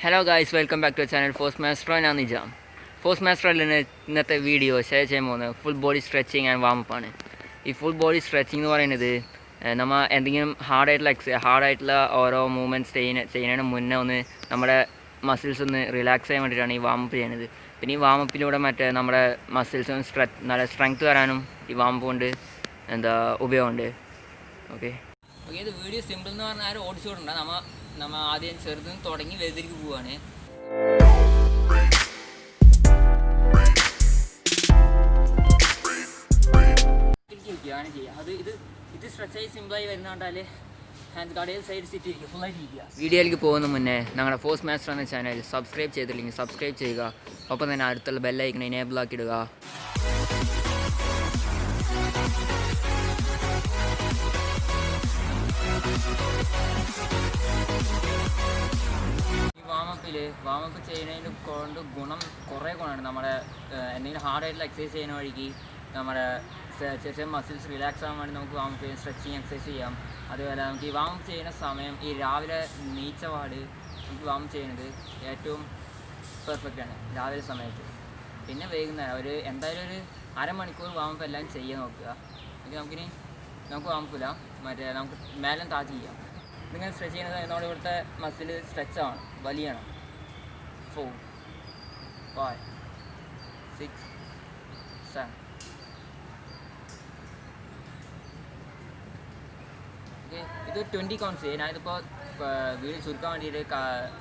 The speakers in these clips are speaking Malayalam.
Hello guys, welcome back to channel force master. ഞാൻ നിജാം. ഫോഴ്സ് മാസ്റ്ററിൽ ഇന്നത്തെ വീഡിയോ ഷെയർ ചെയ്യാൻ പോകുന്നത് ഫുൾ ബോഡി സ്ട്രെച്ചിങ് ആൻഡ് വാമപ്പാണ്. ഈ ഫുൾ ബോഡി സ്ട്രെച്ചിങ് എന്ന് പറയുന്നത് നമ്മൾ എന്തെങ്കിലും ഹാർഡായിട്ടുള്ള ഓരോ മൂവ്മെൻറ്റ്സ് ചെയ്യുന്നതിന് മുന്നേ ഒന്ന് നമ്മുടെ മസിൽസ് ഒന്ന് റിലാക്സ് ചെയ്യാൻ വേണ്ടിയിട്ടാണ് ഈ വാമപ്പ് ചെയ്യുന്നത്. പിന്നെ ഈ വാമപ്പിലൂടെ നമ്മുടെ മസിൽസ് നല്ല സ്ട്രെങ്ത് വരാനും ഈ വാമപ്പ് കൊണ്ട് ഉപയോഗമുണ്ട്. ഓക്കെ, ഇത് വീഡിയോ സിമ്പിൾ എന്ന് പറഞ്ഞാൽ ആരും ഓടിച്ചു വിടണ്ട. നമ്മൾ ആദ്യം ചെറുതിന് തുടങ്ങി വലുതിലേക്ക് പോവുകയാണ്. ഇത് സ്ട്രെച്ചായി സിമ്പിളായി വരുന്നതുകൊണ്ടാൽ ഹാൻഡ് കടയിൽ സൈഡ് സിറ്റ് ഇരിക്കുക, ഫുള്ളായിട്ട് ഇരിക്കുക. വീഡിയോയിലേക്ക് പോകുന്ന മുന്നേ ഞങ്ങളുടെ ഫോഴ്സ് മാസ്റ്റർ എന്ന ചാനൽ സബ്സ്ക്രൈബ് ചെയ്തില്ലെങ്കിൽ സബ്സ്ക്രൈബ് ചെയ്യുക. ഒപ്പം തന്നെ അടുത്തുള്ള ബെല്ലൈക്കൺ എനേബിൾ ആക്കിയിടുക. വാമപ്പ് ചെയ്യുന്നതിന് കൊണ്ട് കുറേ ഗുണമാണ്. നമ്മുടെ എന്തെങ്കിലും ഹാർഡായിട്ടുള്ള എക്സസൈസ് ചെയ്യുന്ന വഴിക്ക് നമ്മുടെ ചെറിയ മസിൽസ് റിലാക്സ് ആകാൻ വേണ്ടി നമുക്ക് വാമപ്പ് ചെയ്യാം, സ്ട്രെച്ചിങ് എക്സസൈസ് ചെയ്യാം. അതുപോലെ നമുക്ക് ഈ വാമപ്പ് ചെയ്യുന്ന സമയം ഈ രാവിലെ നീച്ചപാട് നമുക്ക് വാമപ്പ് ചെയ്യുന്നത് ഏറ്റവും പെർഫെക്റ്റാണ് രാവിലെ സമയത്ത്. പിന്നെ വൈകുന്നേരം എന്തായാലും ഒരു അരമണിക്കൂർ വാമപ്പ് എല്ലാം ചെയ്യാൻ നോക്കുക. നമുക്ക് വാമപ്പില്ല, നമുക്ക് മേലും താഴ് ചെയ്യാം. ഇതിങ്ങനെ സ്ട്രെച്ച് ചെയ്യുന്നത് നമ്മുടെ ഇവിടുത്തെ മസിൽ സ്ട്രെച്ച് ആണ്, വലിയാണ്. 4, 5, 6, 7. ഓക്കെ, ഇത് 20 കൗണ്ട്സ് ചെയ്യും. ഞാനിതിപ്പോൾ വീഡിയോ ചുരുക്കാൻ വേണ്ടിയിട്ട്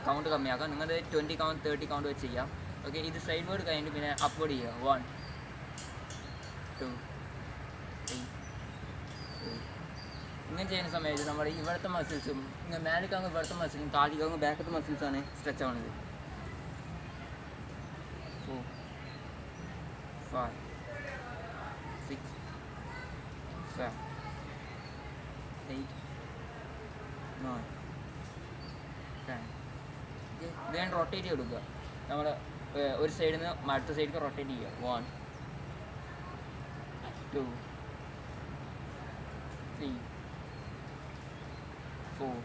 കൗണ്ട് കമ്മിയാക്കാം. നിങ്ങളത് 20 കൗണ്ട് 30 കൗണ്ട് വെച്ച് ചെയ്യാം. ഓക്കെ, ഇത് സൈഡ് വേർഡ് കഴിഞ്ഞിട്ട് പിന്നെ അപ്വേർഡ് ചെയ്യുക. 1, 2, 3, 4. ഇങ്ങനെ ചെയ്യുന്ന സമയത്ത് നമ്മുടെ ഇവിടുത്തെ മസിൽസും മേലേക്കാകുമ്പോൾ ഇവിടുത്തെ മസിലും താഴേക്കാകുമ്പോൾ ബാക്കത്തെ മസിൽസാണ് സ്ട്രെച്ച് ആവുന്നത്. 4, 5, 6, 7, 8, 9, 10. ഇത് ഞാൻ റൊട്ടേറ്റ് ചെയ്ത് കൊടുക്കുക. നമ്മൾ ഒരു സൈഡിൽ നിന്ന് അടുത്ത സൈഡിലേക്ക് റൊട്ടേറ്റ് ചെയ്യുക. 1, 2, 3, 4,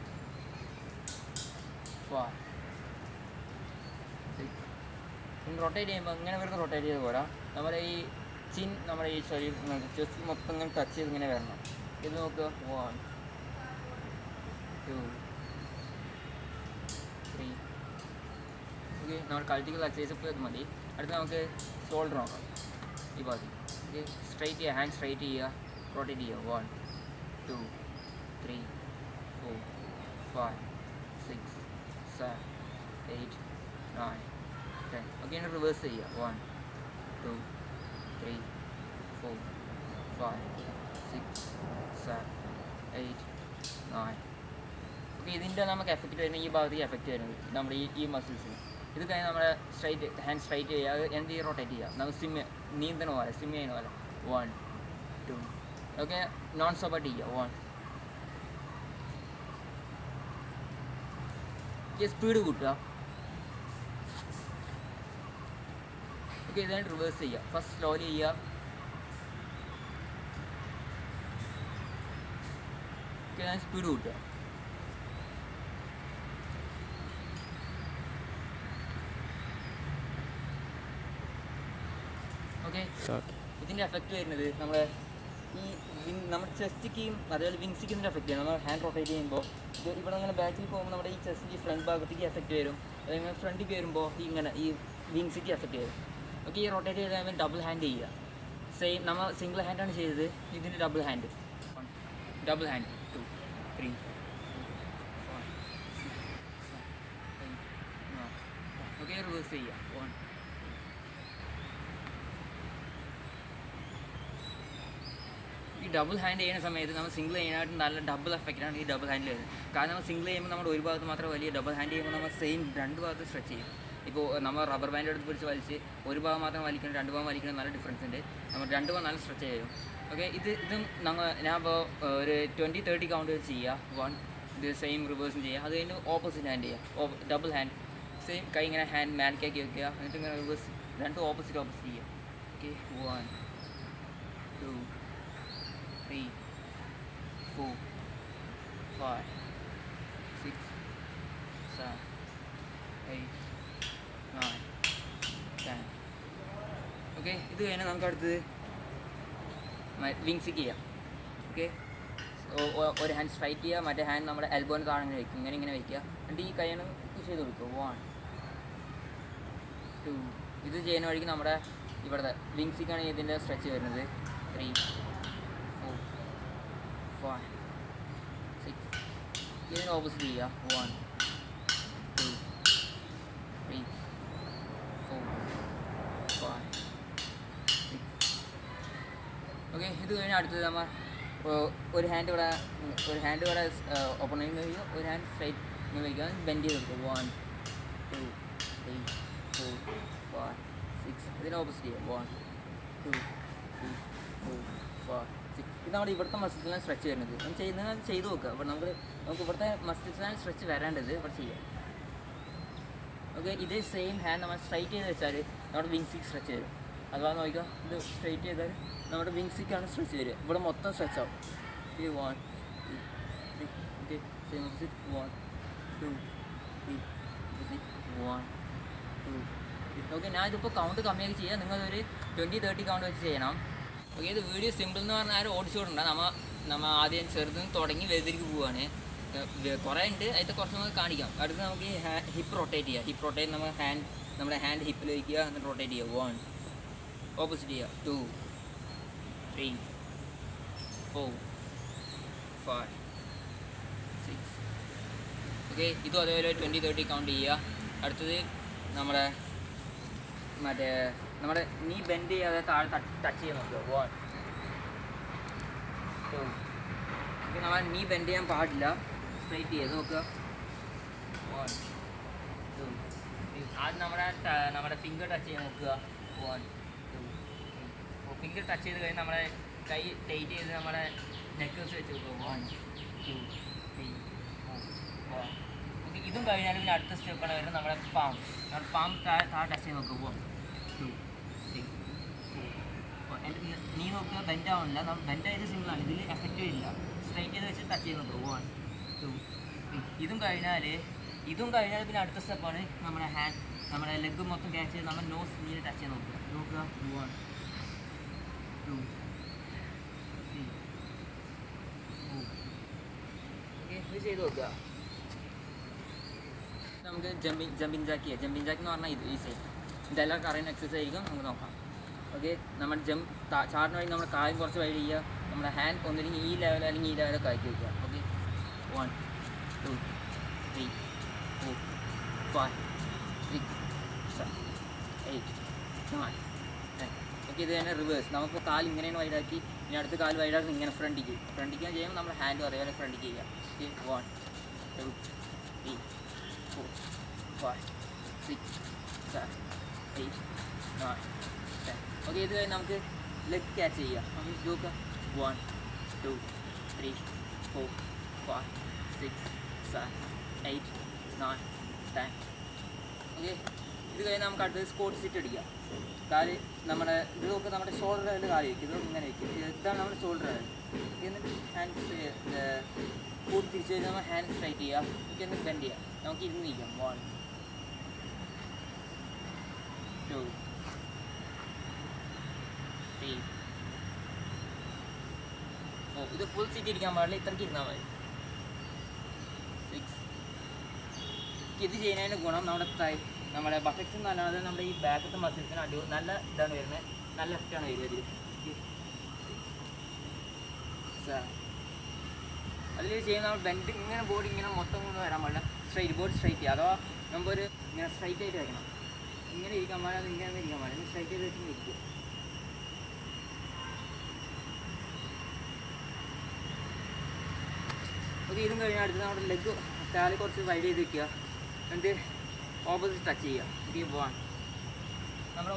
5, 6. റൊട്ടേറ്റ് ചെയ്യുമ്പോൾ ഇങ്ങനെ വരുന്ന റൊട്ടേറ്റ് ചെയ്ത് പോരാ. നമ്മുടെ ഈ ശരീരം ചെസ്റ്റ് മൊത്തം ഇങ്ങനെ ടച്ച് ചെയ്ത് ഇങ്ങനെ വരണം. ഇത് നോക്കുക. 1, 2, 3. ഓക്കെ, നമ്മൾ കൾട്ടിക്കൽ എക്സസൈസ് ഇപ്പോൾ ഇത് മതി. അടുത്ത് നമുക്ക് ഷോൾഡർ നോക്കാം. ഈ ഭാഗത്ത് സ്ട്രൈറ്റ് ചെയ്യുക, ഹാൻഡ് സ്ട്രൈറ്റ് ചെയ്യുക, റൊട്ടേറ്റ് ചെയ്യുക. 1, 2, 3, 4, 5, 6, 7, 8, 9, 10. ഓക്കെ, ഇനി റിവേഴ്സ് ചെയ്യുക. 1, 2, 3, 4, 5, 6, 7, 8, 9. ഓക്കെ, ഇതിൻ്റെ നമുക്ക് എഫക്റ്റ് വരുന്നത് ഈ ഭാഗത്തേക്ക് എഫക്റ്റ് വരുന്നത് നമ്മുടെ ഈ മസിൽസിന്. ഇത് കഴിഞ്ഞ് നമ്മുടെ ഹാൻഡ് സ്ട്രൈറ്റ് ചെയ്യുക, അത് റൊട്ടേറ്റ് ചെയ്യുക. നമുക്ക് നീന്തണ പോലെ സ്വിം ചെയ്യുന്ന പോലെ. 1, 2. ഓക്കെ, നോൺ സ്റ്റോപ്പായിട്ട് ചെയ്യുക. 1. സ്പീഡ് കൂട്ടുക. ഓക്കെ, ഇതായിട്ട് റിവേഴ്സ് ചെയ്യുക. ഫസ്റ്റ് സ്ലോലി ചെയ്യുക. ഓക്കെ, ഞാൻ സ്പീഡ് കൂട്ടുക. ഓക്കെ, ഇതിൻ്റെ എഫക്റ്റ് വരുന്നത് നമ്മുടെ നമ്മുടെ ചെസ്റ്റിക്കും അതുപോലെ വിങ്സിക്കും ഇതിൻ്റെ എഫക്റ്റ് ചെയ്യും. നമ്മൾ ഹാൻഡ് റൊട്ടേറ്റ് ചെയ്യുമ്പോൾ ഇവിടെ അങ്ങനെ ബാക്കിൽ പോകുമ്പോൾ നമ്മുടെ ഈ ചെസ്റ്റിക്ക് ഫ്രണ്ട് ഭാഗത്തേക്ക് എഫക്റ്റ് വരും. അതേപോലെ ഫ്രണ്ടിലേക്ക് വരുമ്പോൾ ഈ വിങ്സിക്ക് എഫക്റ്റ് വരും. ഓക്കെ, ഈ റൊട്ടേറ്റ് ചെയ്ത് കഴിയുമ്പോൾ ഡബിൾ ഹാൻഡ് ചെയ്യുക. സെയിം നമ്മൾ സിംഗിൾ ഹാൻഡാണ് ചെയ്തത്, ഇതിൻ്റെ ഡബിൾ ഹാൻഡ്. 2, 3, 4, 5, 6, 7, 8, 9. ഓക്കെ, റിവേഴ്സ് ചെയ്യുക. 1. ഈ ഡബിൾ ഹാൻഡ് ചെയ്യുന്ന സമയത്ത് നമ്മൾ സിംഗിൾ ചെയ്യാനായിട്ട് നല്ല ഡബിൾ എഫക്റ്റാണ് ഈ ഡബിൾ ഹാൻഡിൽ വരുന്നത്. കാരണം നമ്മൾ സിംഗിൾ ചെയ്യുമ്പോൾ നമ്മുടെ ഒരു ഭാഗത്ത് മാത്രം വലിയ, ഡബിൾ ഹാൻഡ് ചെയ്യുമ്പോൾ നമ്മൾ സെയിം രണ്ട് ഭാഗത്ത് സ്ട്രെച്ച് ചെയ്യും. ഇപ്പോൾ നമ്മൾ റബ്ബർ ബാൻഡ് എടുത്ത് പിടിച്ച് വലിച്ച് ഒരു ഭാഗം മാത്രം വലിക്കണം, രണ്ട് ഭാഗം വലിക്കണം, നല്ല ഡിഫറൻസ് ഉണ്ട്. നമ്മൾ രണ്ട് ഭാഗം നല്ല സ്ട്രെച്ച് ചെയ്യും. ഓക്കെ, ഇതും ഞാനിപ്പോൾ ഒരു 20-30 കൗണ്ട് വെച്ച് ചെയ്യുക. 1. ഇത് സെയിം റിവേഴ്സും ചെയ്യുക. അത് കഴിഞ്ഞ് ഓപ്പോസിറ്റ് ഹാൻഡ് ചെയ്യുക. ഡബിൾ ഹാൻഡ് സെയിം കൈ ഇങ്ങനെ ഹാൻഡ് മേലേക്കാക്കി വെക്കുക. എന്നിട്ട് ഇങ്ങനെ റിവേഴ്സ് രണ്ടും ഓപ്പോസിറ്റ് ചെയ്യുക. ഓക്കെ, 1, 2, 3, 4, 5, 6, 7, 8 9 10. ഓക്കെ, ഇത് കഴിഞ്ഞാൽ നമുക്ക് അടുത്തത് വിങ്സ് ചെയ്യാം. ഓക്കെ, ഒരു ഹാൻഡ് സ്ട്രൈറ്റ് ചെയ്യുക, മറ്റേ ഹാൻഡ് നമ്മുടെ എൽബോന് താഴെ ഇങ്ങനെ വയ്ക്കും, ഇങ്ങനെ വയ്ക്കുക. എന്നിട്ട് ഈ കൈയാണ് ചെയ്ത് കൊടുക്കുക. 1 2. ഇത് ചെയ്യുന്ന വഴിക്ക് നമ്മുടെ ഇവിടുത്തെ വിങ്സിക്കാണ് ഇതിൻ്റെ സ്ട്രെച്ച് വരുന്നത്. 3 4 5 6. ഇതിന് ഓപ്പോസിറ്റ് ചെയ്യുക. 1 2 3 4 5 6. ഓക്കെ, ഇത് കഴിഞ്ഞാൽ അടുത്തത് നമ്മൾ ഒരു ഹാൻഡ് ഇവിടെ ഓപ്പൺ ചെയ്യുന്ന കഴിയും, ഒരു ഹാൻഡ് സ്ട്രൈറ്റ് ഇങ്ങനെ വയ്ക്കുക, ബെൻഡ് ചെയ്ത് കൊടുക്കുക. 1 2 3 4 5 6. ഇതിന് ഓപ്പോസിറ്റ് ചെയ്യുക. 1 2 3 4 5 6. ഇത് നമ്മുടെ ഇവിടുത്തെ മസിൽസിലാണ് സ്ട്രെച്ച് വരുന്നത്. നമ്മൾ ചെയ്ത് നോക്കുക. അപ്പോൾ നമുക്ക് ഇവിടുത്തെ മസിൽസിലാണ് സ്ട്രെച്ച് വരേണ്ടത്. ഇവിടെ ചെയ്യാം. ഓക്കെ, ഇതേ സെയിം ഹാൻഡ് നമ്മൾ സ്ട്രൈറ്റ് ചെയ്ത് വെച്ചാൽ നമ്മുടെ വിങ്സിക്ക് സ്ട്രെച്ച് വരും. അഥവാ നോക്കുക, ഇത് സ്ട്രൈറ്റ് ചെയ്താൽ നമ്മുടെ വിങ്സിക്കാണ് സ്ട്രെച്ച് വരിക. ഇവിടെ മൊത്തം സ്ട്രെച്ച് ആവും. ഈ 1 2 3. Okay, same opposite. 1 2 3 1 2. ഓക്കെ, ഞാൻ ഇതിപ്പോൾ കൗണ്ട് കമ്മിയാക്കി ചെയ്യുക. നിങ്ങളൊരു 20-30 കൗണ്ട് വെച്ച് ചെയ്യണം. ഓക്കെ, ഇത് വീഡിയോ സിമ്പിൾ എന്ന് പറഞ്ഞാൽ ഓടിച്ചുകൊണ്ടുണ്ട്. നമ്മൾ ആദ്യം ചെറുതിന് തുടങ്ങി വലുതിലേക്ക് പോവുകയാണ്. കുറേ ഉണ്ട്, അതിൽ കുറച്ച് നമുക്ക് കാണിക്കാം. അടുത്ത് നമുക്ക് ഹിപ്പ് റൊട്ടേറ്റ് ചെയ്യുക. ഹിപ്പ് റൊട്ടേറ്റ് നമ്മുടെ ഹാൻഡ് ഹിപ്പിൽ വയ്ക്കുക, എന്നിട്ട് റൊട്ടേറ്റ് ചെയ്യുക. 1 ഓപ്പോസിറ്റ് ചെയ്യുക. 2 3 4 5 6. ഓക്കെ, ഇതും അതേപോലെ 20-30 കൗണ്ട് ചെയ്യുക. അടുത്തത് നമ്മുടെ നീ ബെൻഡ് ചെയ്യാതെ താഴെ ടച്ച് ചെയ്യാൻ നോക്കുക. 1 2. ഓക്കെ, നമ്മൾ നീ ബെൻഡ് ചെയ്യാൻ പാടില്ല, സ്ട്രൈറ്റ് ചെയ്ത് നോക്കുക. 1 2 3. ആദ്യം നമ്മുടെ ഫിംഗർ ടച്ച് ചെയ്യാൻ നോക്കുക. 1 2 3. ഫിംഗർ ടച്ച് ചെയ്ത് കഴിഞ്ഞ് നമ്മുടെ കൈ ടൈറ്റ് ചെയ്ത് നമ്മുടെ നെക്കേഴ്സ് വെച്ച് നോക്കുക. 1 2 3 4 5. ഓക്കെ, ഇതും കഴിഞ്ഞാൽ പിന്നെ അടുത്ത സ്റ്റെപ്പാണ് വരുന്നത്. നമ്മുടെ പാം താഴെ ടച്ച് ചെയ്ത് നോക്കുക. 1 2 3 4 5. എൻ്റെ നീ നോക്കുക, ബെൻഡ് ആവുന്നില്ല. നമ്മൾ ബെൻഡ് ആയത് സിമ്പിളാണ്, ഇതിൽ എഫക്റ്റീവ് ഇല്ല. സ്ട്രൈറ്റ് ചെയ്ത് വെച്ച് ടച്ച് ചെയ്ത് നോക്കുക. 1 2 3. ഇതും കഴിഞ്ഞാൽ പിന്നെ അടുത്ത സ്റ്റെപ്പാണ് നമ്മുടെ ലെഗ് മൊത്തം ക്യാച്ച് ചെയ്ത് നമ്മൾ നോസ് നീര് ടച്ച് ചെയ്ത് നോക്കുക. 1 2 3 4. ഓക്കെ, ഇത് ചെയ്ത് നോക്കുക. നമുക്ക് ജമ്പിങ് ജാക്ക് എന്ന് പറഞ്ഞാൽ ഇത് ഈസി. ഇതെല്ലാവർക്കും അറിയുന്ന എക്സസൈസ് ആയിരിക്കും. നമുക്ക് നോക്കാം. ഓക്കെ, നമ്മൾ ചാടിന് വഴി നമ്മുടെ കാലും കുറച്ച് വഴി ചെയ്യുക. നമ്മുടെ ഹാൻഡ് ഒന്നില്ലെങ്കിൽ ഈ ലെവൽ അല്ലെങ്കിൽ ഈ ലെവലൊക്കെ ആക്കി വയ്ക്കുക. ഓക്കെ, 1 2 3 4 5 6 7 8 9 10. ഓക്കെ, ഇത് തന്നെ റിവേഴ്സ്. നമുക്കിപ്പോൾ കാല് ഇങ്ങനെയാണ് വൈഡാക്കി, ഇനി അടുത്ത കാല് വൈഡാക്കി ഇങ്ങനെ ഫ്രണ്ടിക്ക് ചെയ്യുമ്പോൾ നമ്മുടെ ഹാൻഡും അതേപോലെ ഫ്രണ്ടിക്ക് ചെയ്യുക. ഓക്കെ, 1 2 3 4 5 6 7 8 9 10. ഓക്കെ, ഇത് കഴിഞ്ഞ് നമുക്ക് ലെഗ് ക്യാച്ച് ചെയ്യാം. നമുക്ക് നോക്കാം. 1 2 3 4 5 6 7 8 9 10. ഓക്കെ, ഇത് കഴിഞ്ഞ് നമുക്ക് അടുത്തത് സ്കോട്ട് സിറ്റ് അടിക്കാം. കാല് ഇത് നോക്കുക, നമ്മുടെ ഷോൾഡർ ലെവലിൽ കാല് വയ്ക്കും. ഇത് ഇങ്ങനെ വയ്ക്കും. ഇതാണ് നമ്മുടെ ഷോൾഡർ ലെവൽ. എന്നിട്ട് ഹാൻഡ് കൂട്ടി തിരിച്ച് കഴിഞ്ഞാൽ നമ്മൾ ഹാൻഡ് സ്ട്രൈറ്റ് ചെയ്യുക. എന്നിട്ട് ബെൻഡ് ചെയ്യുക. നമുക്ക് ഇരുന്ന് നിൽക്കാം. 1 2 3 4. ഇത് ഫുൾ സീറ്റ് ഇരിക്കാൻ പാടില്ല, ഇത്രയ്ക്ക് ഇരുന്നാൽ മതി. 6. ഇത് ചെയ്യുന്നതിൻ്റെ ഗുണം നമ്മുടെ ബട്ടക്സ് നല്ലത് നമ്മുടെ ഈ ബാക്കത്തെ മസിൽസിന് നല്ല ഇതാണ് വരുന്നത്, നല്ല എഫക്റ്റാണ് വരിക ഇതിൽ. അതിൽ ചെയ്യുന്ന നമ്മൾ ബെൻഡ് ഇങ്ങനെ ബോഡി ഇങ്ങനെ മൊത്തം കൊണ്ട് വരാൻ പാടില്ല. ബോഡി സ്ട്രൈറ്റ് ചെയ്യുക. അഥവാ നമ്മളൊരു ഇങ്ങനെ സ്ട്രൈറ്റ് ആയിട്ട് വയ്ക്കണം. ഇങ്ങനെ ഇരിക്കാൻ പാടില്ല, അത് ഇങ്ങനെ ഇരിക്കാൻ പാടില്ല. സ്ട്രൈറ്റ് ചെയ്ത് വെച്ച് ഇരിക്കുക. ഓക്കെ, ഇതും കഴിഞ്ഞാൽ അടുത്ത് നമ്മുടെ ലെഗ് കാല് കുറച്ച് വൈഡ് ചെയ്ത് വയ്ക്കുക. എന്നിട്ട് ഓപ്പോസിറ്റ് ടച്ച് ചെയ്യുക. ഓക്കെ, 1. നമ്മൾ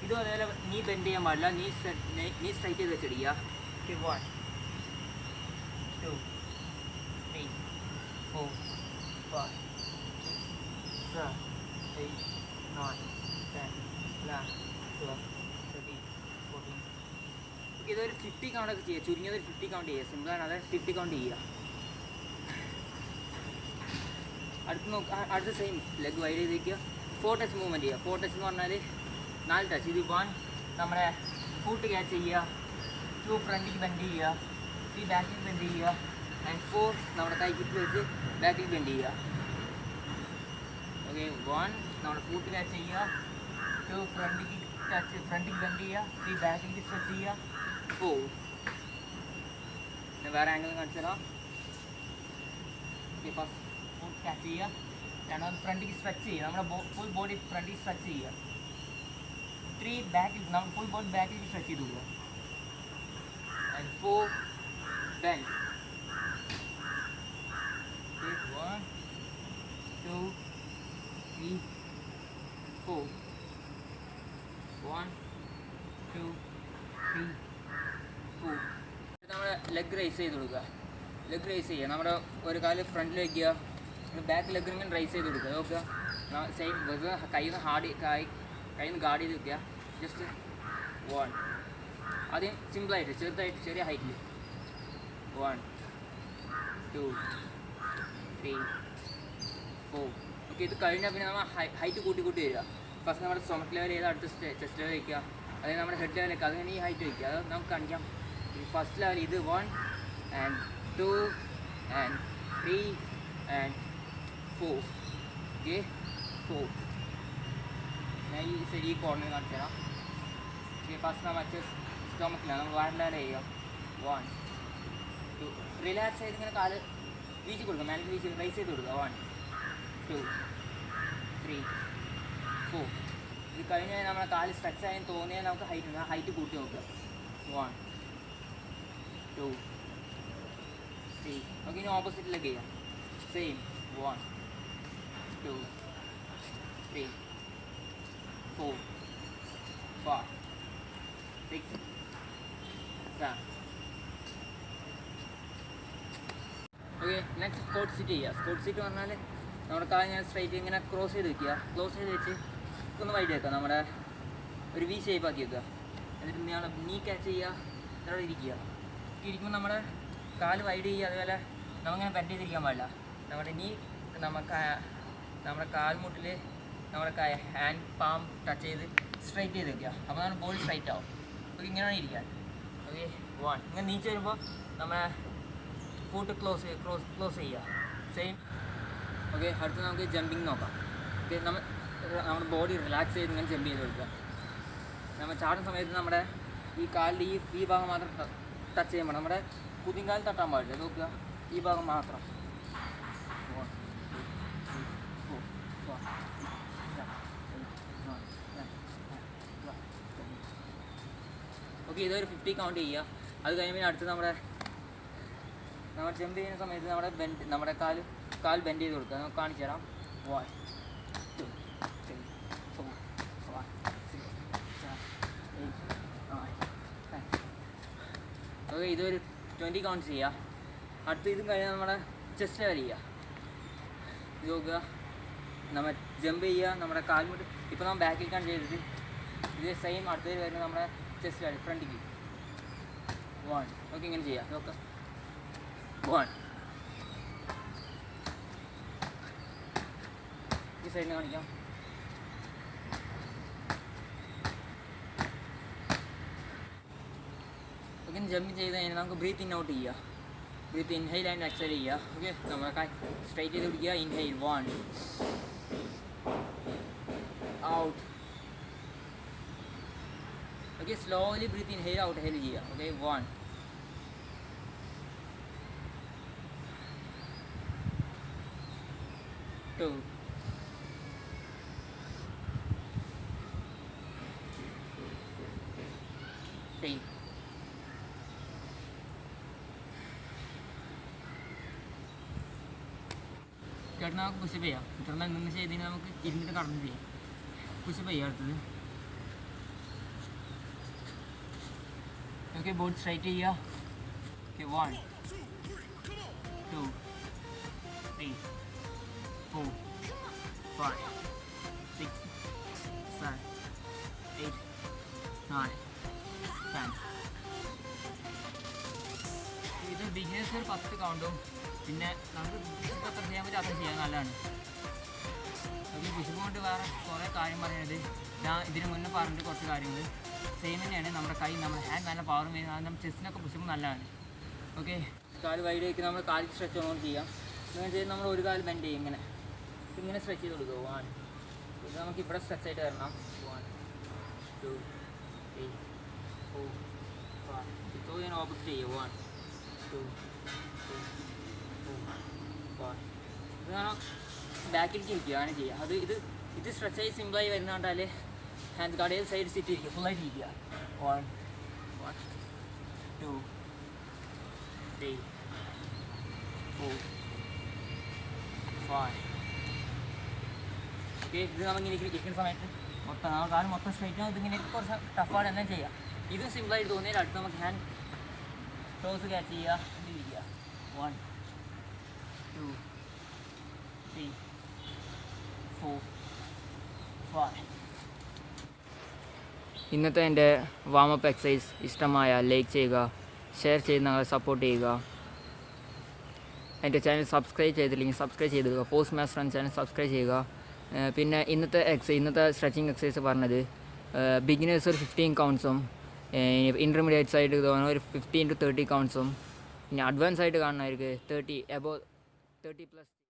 ഇതും അതേപോലെ നീ ബെൻഡ് ചെയ്യാൻ പാടില്ല, നീ സ്ട്രൈറ്റ് ചെയ്ത് വെച്ചിടിക്കുക. ഓക്കെ, 1 2 3 4 5 6 7 8 9 10 11 12 13 14. ഓക്കെ, ഇതൊരു 50 കൗണ്ടൊക്കെ ചെയ്യുക. ചുരുങ്ങിയത് ഒരു 50 കൗണ്ട് ചെയ്യുക. സിമ്പിളാണ്, അത് 50 കൗണ്ട് ചെയ്യുക. അടുത്ത സെയിം ലെഗ് വൈഡ് ചെയ്ത് വയ്ക്കുക. 4 ടച്ച് മൂവ്മെൻറ്റ് ചെയ്യുക. 4 ടച്ച് എന്ന് പറഞ്ഞാൽ 4 ടച്ച്. ഇത് 1 നമ്മുടെ ഫൂട്ട് ക്യാച്ച് ചെയ്യുക, 2 ഫ്രണ്ടിൽ ബെൻഡ് ചെയ്യുക, 3 ബാക്കിൽ ബെൻഡ് ചെയ്യുക, ആൻഡ് 4 നമ്മുടെ കൈ കിറ്റ് വെച്ച് ബാക്കിൽ ബെൻഡ് ചെയ്യുക. ഓക്കെ, 1 നമ്മുടെ ഫൂട്ട് ക്യാച്ച് ചെയ്യുക, 2 ഫ്രണ്ടിൽ ടച്ച് ഫ്രണ്ടിൽ ബെൻഡ് ചെയ്യുക, 3 ബാക്കിൽ സ്ട്രെച്ച് ചെയ്യുക, 4. പിന്നെ വേറെ ആംഗിൾ കാണിച്ചു തരാം. ഓക്കെ, ഫസ്റ്റ് ഫുട്ട് ക്യാച്ച് ചെയ്യുക, രണ്ടാമത് ഫ്രണ്ടിൽ സ്ട്രെച്ച് ചെയ്യുക, നമ്മുടെ ഫുൾ ബോഡി ഫ്രണ്ടിൽ സ്ട്രെച്ച് ചെയ്യുക, 3 ബാക്കിൽ നമ്മൾ ഫുൾ ബോഡി ബാക്കിൽ സ്ട്രെച്ച് ചെയ്ത് കൊടുക്കുക, ആൻഡ് 4 bend. Okay, 1 2 3 4. 1 2 3 4. നമ്മൾ ലെഗ് റൈസ് ചെയ്ത് കൊടുക്കുക. ലെഗ് റൈസ് ചെയ്യുക, നമ്മുടെ ഒരു കാല് ഫ്രണ്ടിൽ വയ്ക്കുക, ബാക്ക് ലെഗ് ഇങ്ങനെ റൈസ് ചെയ്ത് കൊടുക്കുക. നോക്കുക, സെയിം വെറുതെ കയ്യിൽ നിന്ന് ഗാർഡ് ചെയ്ത് വെക്കുക. ജസ്റ്റ് 1. ആദ്യം സിമ്പിളായിട്ട് ചെറുതായിട്ട് ചെറിയ ഹൈറ്റിൽ 1 2 3 4. ഓക്കെ, ഇത് കഴിഞ്ഞാൽ പിന്നെ നമ്മൾ ഹൈറ്റ് കൂട്ടി വരിക. ഫസ്റ്റ് നമ്മുടെ സ്റ്റൊമക്ക് ലെവൽ ചെയ്ത് അടുത്ത ചെസ്റ്റ് ലെവൽ വയ്ക്കുക, അതായത് നമ്മുടെ ഹെഡ് ലെവൽ വയ്ക്കുക, അതിന് ഈ ഹൈറ്റ് വയ്ക്കുക. അത് നമുക്ക് കാണിക്കാം. ഫസ്റ്റ് ലെവൽ ഇത് 1 and 2 and 3 and 4. ഓക്കെ, 4. ഞാൻ ഈ കോർണർ കാണിച്ചു തരാം. ഓക്കെ, ഫസ്റ്റ് നമ്മൾ സ്റ്റൊമക്കിലാണ് നമ്മൾ 1 ലെവൽ ചെയ്യുക. 1 2. റിലാക്സ് ചെയ്ത് ഇങ്ങനെ കാല് വീശി കൊടുക്കുക, മേലേക്ക് വീശി റൈസ് ചെയ്ത് കൊടുക്കുക. 1 2 3 4. ഇത് കഴിഞ്ഞാൽ നമ്മുടെ കാല് സ്ട്രെച്ച് ആയെന്ന് തോന്നിയാൽ നമുക്ക് ഹൈറ്റ് കൂട്ടി നോക്കുക. 1 2 3. നമുക്ക് ഇനി ഓപ്പോസിറ്റിലേക്ക് ചെയ്യാം. Same 1 2 3 4 5 6 7. Okay, next Scott sit ചെയ്യുക. സ്കോട്ട് സിറ്റ് പറഞ്ഞാൽ നമ്മുടെ കാല് ഞാൻ സ്ട്രൈറ്റ് ഇങ്ങനെ ക്രോസ് ചെയ്ത് വെക്കുക. ക്ലോസ് ചെയ്ത് വെച്ച് ഒന്ന് വൈഡ് വെക്കുക, നമ്മുടെ ഒരു വി ഷേപ്പ് ആക്കി വെക്കുക. എന്നിട്ട് നമ്മൾ നീ ക്യാച്ച് ചെയ്യുക, അവിടെ ഇരിക്കുക. ഇരിക്കുമ്പോൾ നമ്മുടെ കാല് വൈഡ് ചെയ്യുക. അതുപോലെ നമ്മളിങ്ങനെ ബെൻഡ് ചെയ്തിരിക്കാൻ പാടില്ല. നമ്മുടെ നീ നമ്മുടെ കാൽമുട്ടിൽ നമ്മുടെ ഹാൻഡ് പാം ടച്ച് ചെയ്ത് സ്ട്രൈറ്റ് ചെയ്ത് വെക്കുക. അപ്പോൾ നമ്മുടെ ബോഡി സ്ട്രൈറ്റ് ആവും. ഓക്കെ, ഇങ്ങനെയാണ് ഇരിക്കാൻ. ഓക്കെ, 1. ഇങ്ങനെ നീച്ച് വരുമ്പോൾ നമ്മുടെ ഫൂട്ട് ക്ലോസ് ചെയ്യുക. സെയിം. ഓക്കെ, അടുത്ത് നമുക്ക് ജമ്പിങ് നോക്കാം. ഓക്കെ, നമ്മുടെ ബോഡി റിലാക്സ് ചെയ്ത് ഇങ്ങനെ ജമ്പ് ചെയ്ത് കൊടുക്കുക. നമ്മൾ ചാടുന്ന സമയത്ത് നമ്മുടെ ഈ കാലിൻ്റെ ഈ ഭാഗം മാത്രം ടച്ച് ചെയ്യാൻ പാടില്ല. നമ്മുടെ കുതിങ്കാലിൽ തട്ടാൻ പാടില്ല. നോക്കുക, ഈ ഭാഗം മാത്രം. 1 2 3 4 5 6 7 8 9 10. ഓക്കെ, ഇതൊരു 50 കൗണ്ട് ചെയ്യുക. അത് കഴിയുമ്പോൾ അടുത്ത് നമ്മൾ ജമ്പ് ചെയ്യുന്ന സമയത്ത് നമ്മുടെ കാൽ ബെൻഡ് ചെയ്ത് കൊടുക്കുക. നമുക്ക് കാണിച്ചു തരാം. 1 2 3 4 5 6 7 8 9 10. ഓക്കെ, ഇതൊരു 20 കൗണ്ട്സ് ചെയ്യുക. അടുത്ത് ഇതും കഴിഞ്ഞാൽ നമ്മുടെ ചെസ്റ്റ് ലെവൽ ചെയ്യുക. ഇത് നോക്കുക, നമ്മൾ ജമ്പ് ചെയ്യുക, നമ്മുടെ കാൽമുട്ട് ഇപ്പോൾ നമ്മൾ ബാക്കിലേക്കാണ് ചെയ്തത്. ഇത് സെയിം അടുത്തതിൽ വരുന്നത് നമ്മുടെ ചെസ്റ്റ് ലെവൽ ഫ്രണ്ടിലേക്ക്. 1. ഓക്കെ, ഇങ്ങനെ ചെയ്യുക. നോക്കുക, 1. ഈ സൈഡിൽ കാണിക്കാം. ഓക്കെ, ജമ്പ് ചെയ്ത് കഴിഞ്ഞാൽ നമുക്ക് ബ്രീത്ത് ഇൻ ഔട്ട് ചെയ്യുക. ബ്രീത്ത് ഇൻഹെയിൽ ആൻഡ് എക്സെയിൽ ചെയ്യുക. ഓക്കെ, നമ്മൾ സ്ട്രൈറ്റ് ചെയ്ത് പിടിക്കുക. Inhale 1 out. Okay, slowly breathe inhale out hale ചെയ്യുക. ഓക്കെ, 1 2 3 ചേട്ടൻ നമുക്ക് പുഷപ്പ് ചെയ്യാം. ഇത്ര നിന്ന് ചെയ്തതിന് നമുക്ക് ഇരുന്നിട്ട് കടന്നു ചെയ്യാം. പുഷപ്പ് ചെയ്യാം. അടുത്തത് ഓക്കെ, ബോഡി സ്ട്രൈറ്റ് ചെയ്യുക. ഓക്കെ, 1 2 3 4 5 6 7 8 9 10. ഇത് ബിഗിനേഴ്സ് ഒരു 10 കൗണ്ടും പിന്നെ നമുക്ക് പുഷപ്പ് എത്ര ചെയ്യാൻ പറ്റും അത്ര ചെയ്യാൻ നല്ലതാണ്. ഓക്കെ, പുഷപ്പ് കൊണ്ട് വേറെ കുറേ കാര്യം പറയുന്നത് ഞാൻ ഇതിന് മുന്നേ പറഞ്ഞിട്ട് കുറച്ച് കാര്യങ്ങൾ സെയിം തന്നെയാണ്. നമ്മുടെ കൈ, നമ്മുടെ ഹാൻഡ് നല്ല പവർ വരുന്നത്, നമ്മുടെ ചെസ്റ്റിനൊക്കെ പുഷപ്പ് നല്ലതാണ്. ഓക്കെ, കാല് വൈഡ് വയ്ക്ക് നമ്മൾ കാലിൽ സ്ട്രെച്ച് ഓൺ ചെയ്യാം. എന്ന് വെച്ചാൽ നമ്മൾ ഒരു കാല് ബെൻഡ് ചെയ്യും, ഇങ്ങനെ സ്ട്രെച്ച് ചെയ്ത് കൊടുക്കുക. 1 ഇത് നമുക്ക് ഇവിടെ സ്ട്രെച്ച് ആയിട്ട് വരണം. 1 2 3 4 5 ഇപ്പോൾ ഞാൻ ഓപ്പോസിറ്റ് ചെയ്യുക. 1 2 3 4 5 ഇത് നമ്മൾ ബാക്കിലേക്ക് ഇരിക്കുകയാണ് ചെയ്യുക. ഇത് സ്ട്രെച്ചായി സിമ്പിളായി വരുന്നതുകൊണ്ടാൽ ഹാൻഡ് കാർഡ് ഏത് സൈഡ് സിറ്റ് ഇരിക്കുക, ഫുള്ളായിട്ട് ഇരിക്കുക. 1 2 3 4 5 ഓക്കെ, ഇത് നമ്മളിങ്ങനെ ഇരിക്കുന്ന സമയത്ത് കാലം മൊത്തം സ്ട്രൈറ്റ് ആവും. ഇതിങ്ങനെ കുറച്ച് ടഫാണ് എല്ലാം ചെയ്യാം. ഇതും സിമ്പിളായിട്ട് തോന്നിയാൽ അടുത്ത് നമുക്ക് ഹാൻഡ് ടോസ് ക്യാച്ച് ചെയ്യുക, ഇരിക്കുക. 1 2 3 4 5 ഇന്നത്തെ എൻ്റെ വാമപ്പ് എക്സസൈസ് ഇഷ്ടമായ ലൈക്ക് ചെയ്യുക, ഷെയർ ചെയ്ത് ഞങ്ങളെ സപ്പോർട്ട് ചെയ്യുക. എൻ്റെ ചാനൽ സബ്സ്ക്രൈബ് ചെയ്തില്ലെങ്കിൽ സബ്സ്ക്രൈബ് ചെയ്തിടുക. ഫോഴ്സ് മാസ്റ്റർ എന്ന ചാനൽ സബ്സ്ക്രൈബ് ചെയ്യുക. പിന്നെ ഇന്നത്തെ സ്ട്രെച്ചിങ് എക്സസൈസ് പറഞ്ഞത് ബിഗിനേഴ്സ് ഒരു 15 കൗണ്ട്സും, ഇൻ്റർമീഡിയറ്റ് ആയിട്ട് തോന്നുന്ന ഒരു 15 to 30 കൗണ്ട്സും, പിന്നെ അഡ്വാൻസ് ആയിട്ട് കാണുന്നവർക്ക് 30 above 30+.